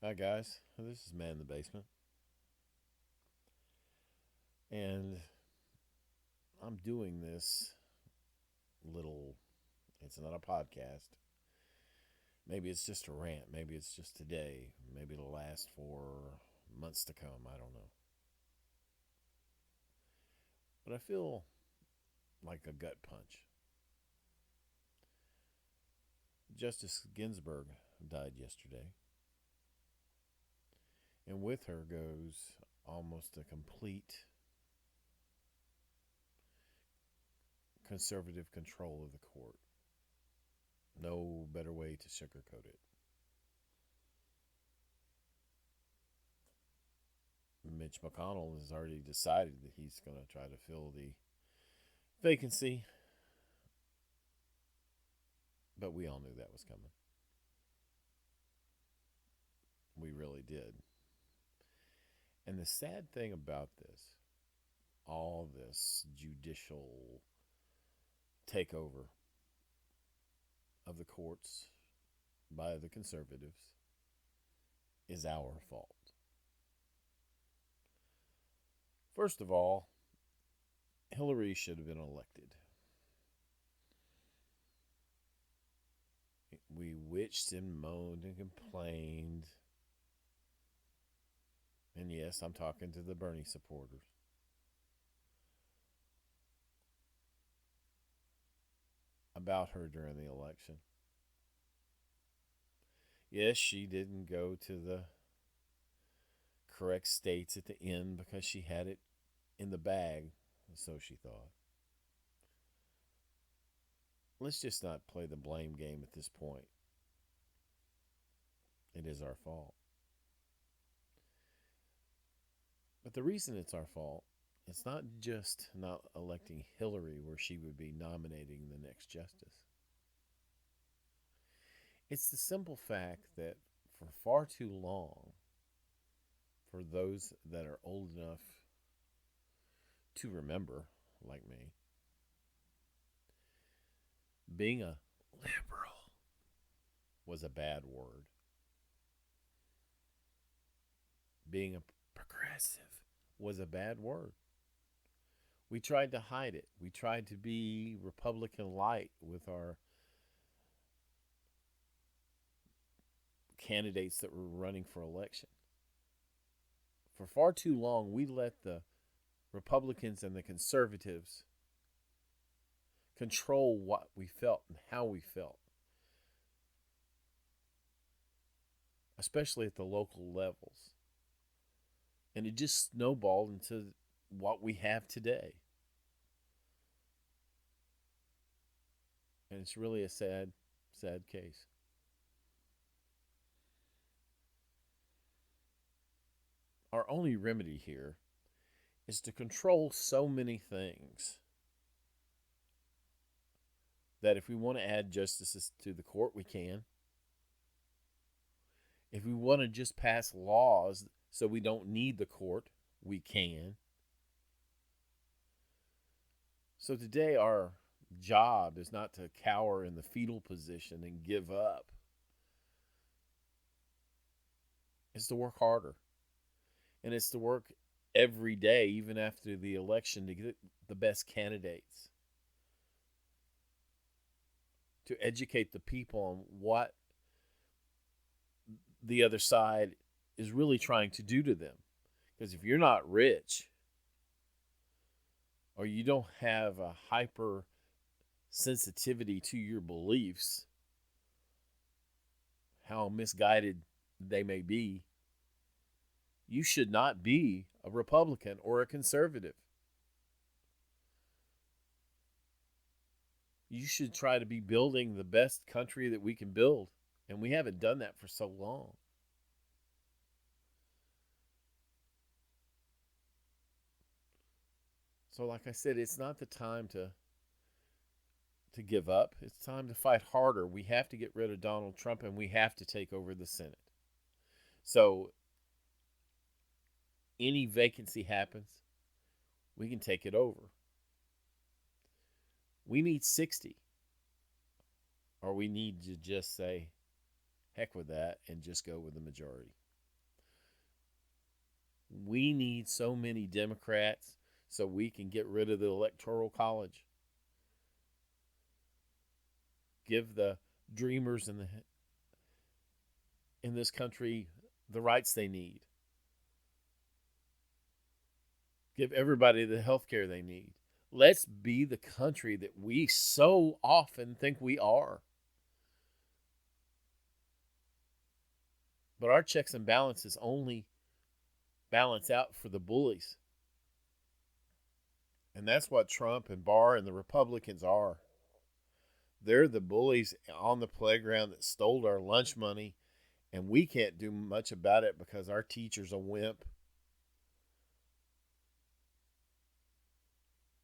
Hi, guys. This is Man in the Basement. And I'm doing this little, it's not a podcast. Maybe it's just a rant. Maybe it's just today. Maybe it'll last for months to come. I don't know. But I feel like a gut punch. Justice Ginsburg died yesterday. And with her goes almost a complete conservative control of the court. No better way to sugarcoat it. Mitch McConnell has already decided that he's going to try to fill the vacancy, but we all knew that was coming. We really did. And the sad thing about this, all this judicial takeover of the courts by the conservatives, is our fault. First of all, Hillary should have been elected. We witched and moaned and complained. And yes, I'm talking to the Bernie supporters. About her during the election. Yes, she didn't go to the correct states at the end because she had it in the bag, so she thought. Let's just not play the blame game at this point. It is our fault. But the reason it's our fault, it's not just not electing Hillary where she would be nominating the next justice. It's the simple fact that for far too long, for those that are old enough to remember, like me, being a liberal was a bad word. Being a progressive was a bad word. We tried to hide it. We tried to be Republican light with our candidates that were running for election. For far too long, we let the Republicans and the conservatives control what we felt and how we felt, especially at the local levels. And it just snowballed into what we have today. And it's really a sad, sad case. Our only remedy here is to control so many things that if we want to add justices to the court, we can. If we want to just pass laws so we don't need the court, we can. So today, our job is not to cower in the fetal position and give up, it's to work harder. And it's to work every day, even after the election, to get the best candidates, to educate the people on what the other side is really trying to do to them. Because if you're not rich or you don't have a hyper sensitivity to your beliefs, how misguided they may be, you should not be a Republican or a conservative. You should try to be building the best country that we can build. And we haven't done that for so long. So, like I said, it's not the time to give up. It's time to fight harder. We have to get rid of Donald Trump and we have to take over the Senate. So, any vacancy happens, we can take it over. We need 60, or we need to just say, heck with that, and just go with the majority. We need so many Democrats so we can get rid of the Electoral College. Give the dreamers in this country the rights they need. Give everybody the health care they need. Let's be the country that we so often think we are. But our checks and balances only balance out for the bullies. And that's what Trump and Barr and the Republicans are. They're the bullies on the playground that stole our lunch money, and we can't do much about it because our teacher's a wimp.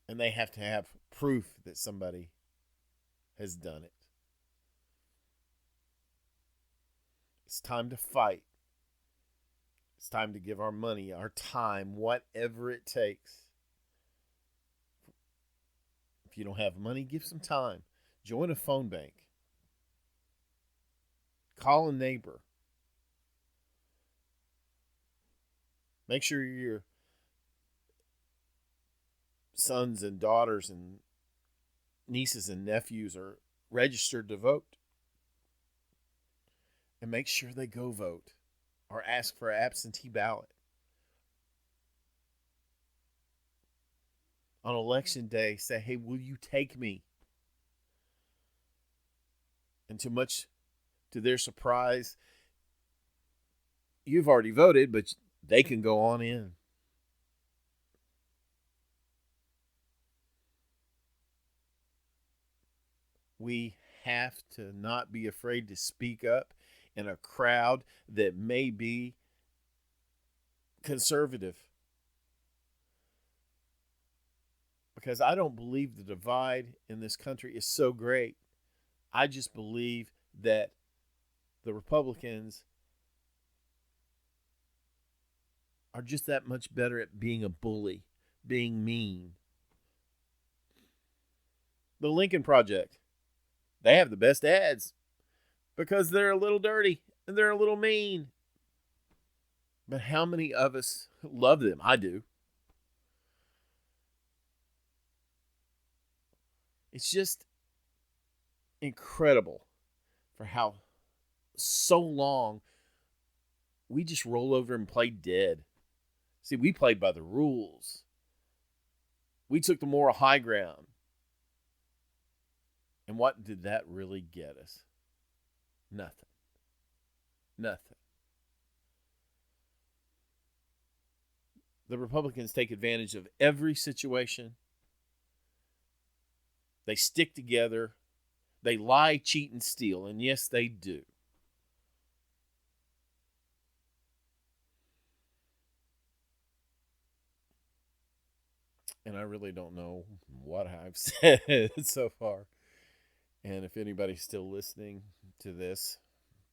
And they have to have proof that somebody has done it. It's time to fight. It's time to give our money, our time, whatever it takes. If you don't have money, give some time. Join a phone bank. Call a neighbor. Make sure your sons and daughters and nieces and nephews are registered to vote. And make sure they go vote or ask for an absentee ballot. On election day, say, hey, will you take me? And to their surprise, you've already voted, but they can go on in. We have to not be afraid to speak up in a crowd that may be conservative. Because I don't believe the divide in this country is so great. I just believe that the Republicans are just that much better at being a bully, being mean. The Lincoln Project, they have the best ads because they're a little dirty and they're a little mean. But how many of us love them? I do. It's just incredible for how so long we just roll over and play dead. See, we played by the rules. We took the moral high ground. And what did that really get us? Nothing. Nothing. The Republicans take advantage of every situation. They stick together. They lie, cheat, and steal. And yes, they do. And I really don't know what I've said so far. And if anybody's still listening to this,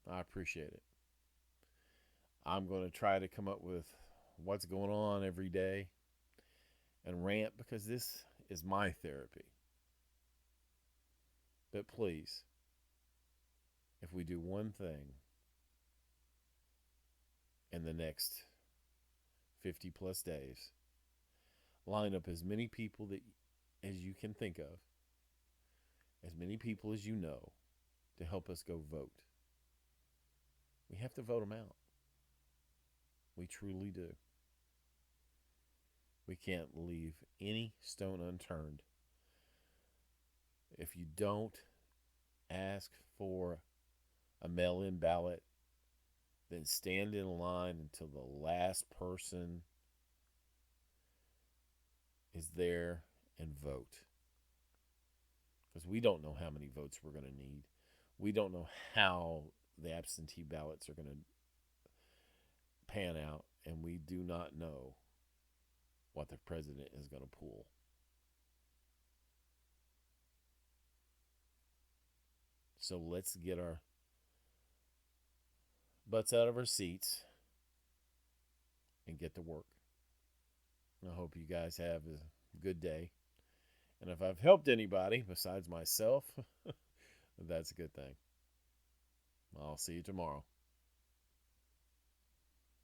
I appreciate it. I'm going to try to come up with what's going on every day and rant because this is my therapy. But please, if we do one thing in the next 50 plus days, line up as many people as you can think of, as many people as you know, to help us go vote. We have to vote them out. We truly do. We can't leave any stone unturned. If you don't ask for a mail-in ballot, then stand in line until the last person is there and vote. Because we don't know how many votes we're going to need. We don't know how the absentee ballots are going to pan out. And we do not know what the president is going to pull. So let's get our butts out of our seats and get to work. I hope you guys have a good day. And if I've helped anybody besides myself, that's a good thing. I'll see you tomorrow.